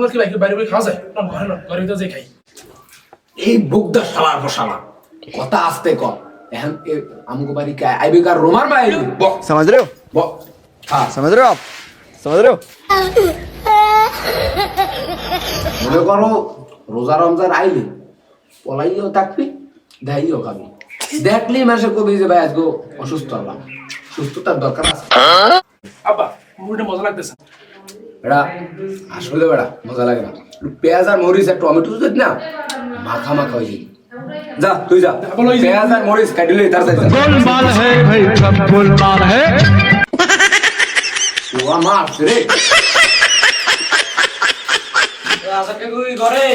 রোজার কি বাইরে বাইরে খাওয়া যায় না? ঘরে না, ঘরে তো যে খাই। এই বুকদা শালার বসালা কথা আস্তে কর এখন আমগো বাড়ি কে আইবে কার রোমার ভাই समझ रहे हो হ্যাঁ समझ रहे हो आप समझ रहे हो মনে করো রোজা রমজান আইলে পলাইও থাকবি দেখাইও খাবি দেখলি মাসে কবি যে ভাই আজকে অসুস্থ হলাম সুস্থতার দরকার আছে আব্বা মুড়িটা মজা লাগতেছে। বেড়া আসলে বেড়া মজা লাগে না পেঁয়াজ আর মরিচ আর টমেটো যদি না মাখা মাখা হয়ে যায় যা তুই যা পেঁয়াজ আর মরিচ কাটিলে তার সাথে गोलमाल है भाई सब गोलमाल है ওয়া মার রে আজকে কই ঘরে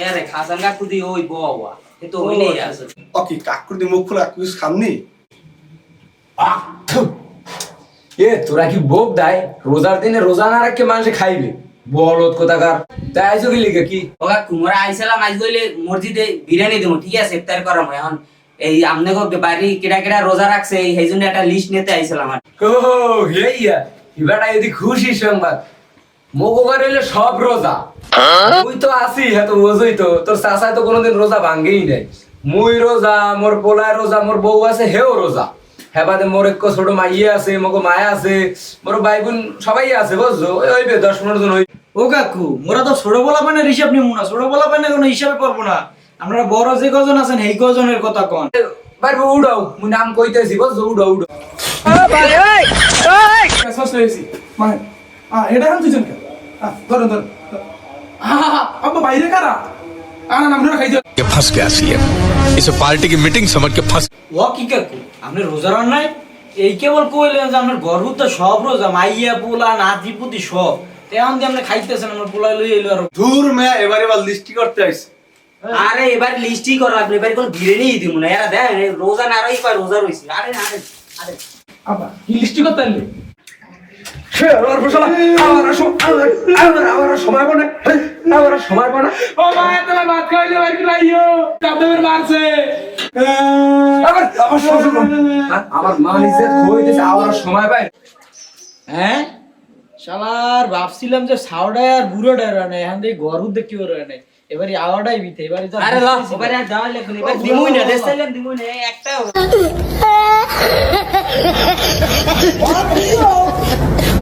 এরে খাসান কাকু দি ওই বওয়া এ তো হইলেই আছে ওকে কাকুর মুখ খোলা কুছ খামনি এ তোরা কি বোক দেয় রোজার দিনে রোজা না রাখকে মানুষে খাইবে বলত কোথাকার তাই আইসো কি লিখে কি ও কাকু মোরা আইসালাম আইজ গইলে মসজিদে বিরিয়ানি দেবো ঠিক আছে ইফতার করাম এখন এই আমনে গো বাড়ি কেডা কেডা রোজা রাখছে এই জন্য একটা লিস্ট নিতে আইসালাম আর ও হেইয়া এবারে যদি খুশি সংবাদ মোগো ঘরে হইলে সব রোজা তুই তো আসি হ্যাঁ তো বোঝই তো তোর চাচাই তো কোনোদিন রোজা ভাঙ্গেই নাই মুই রোজা মোর পোলায় রোজা মোর বউ আছে হেও রোজা হ্যাঁ বাদে মোর এক ছোট মাইয়ে আছে মোগো মায়া আছে মোর ভাই বোন সবাই আছে বুঝছো হইবে 10-15 জন হই ও কাকু মোরা তো ছোট বলা পানের হিসাব নিব না ছোট বলা পানের কোনো হিসাবে পারবো না আমরা বড় যে কজন আছেন এই কজনের কথা কোন বাইরে উড়াও মুই নাম কইতেছি বুঝছো উড়াও উড়াও শেষ হয়েছি মানে এটা এখন তুই কেন ধরো ধরো আব্বা বাইরে কারা আনা আমরা খাইতে ये फंस गया सीएम इसे पार्टी की मीटिंग समझ के फंस ও কি কাকু আপনি রোজা রান নাই এই কেবল কইলেন যে আপনার গর্ভ তো সব রোজা মাইয়া পোলা নাতি পুতি সব তেমন দিয়ে আপনি খাইতেছেন আমার পোলা লই এলো আর দূর মে এবারে বাল লিস্টি করতে আইছে আরে এবার লিস্টই করা লাগবে এবার কোন বিরিয়ানি দিব না এরা দেখ রোজা না রই কয় রোজা রইছি আরে আরে আরে আব্বা কি লিস্টি করতে আনলে সময় পানা সময় পানা ও মা তোমার ভাত খাইলে বাইরে কি লাইও কাপড় মারছে আমার মা নিজে কইতেছে আবার সময় পায় হ্যাঁ শালার ভাবছিলাম যে সাউডায় আর বুড়োটা রানে এখন দেখি গর্ভ দেখি ওর রানে এবারে আওয়াটাই বিতে এবারে তো আরে ল এবারে আর দাও লাগবে এবার দিমুই না দেখাইলাম দিমুই না একটা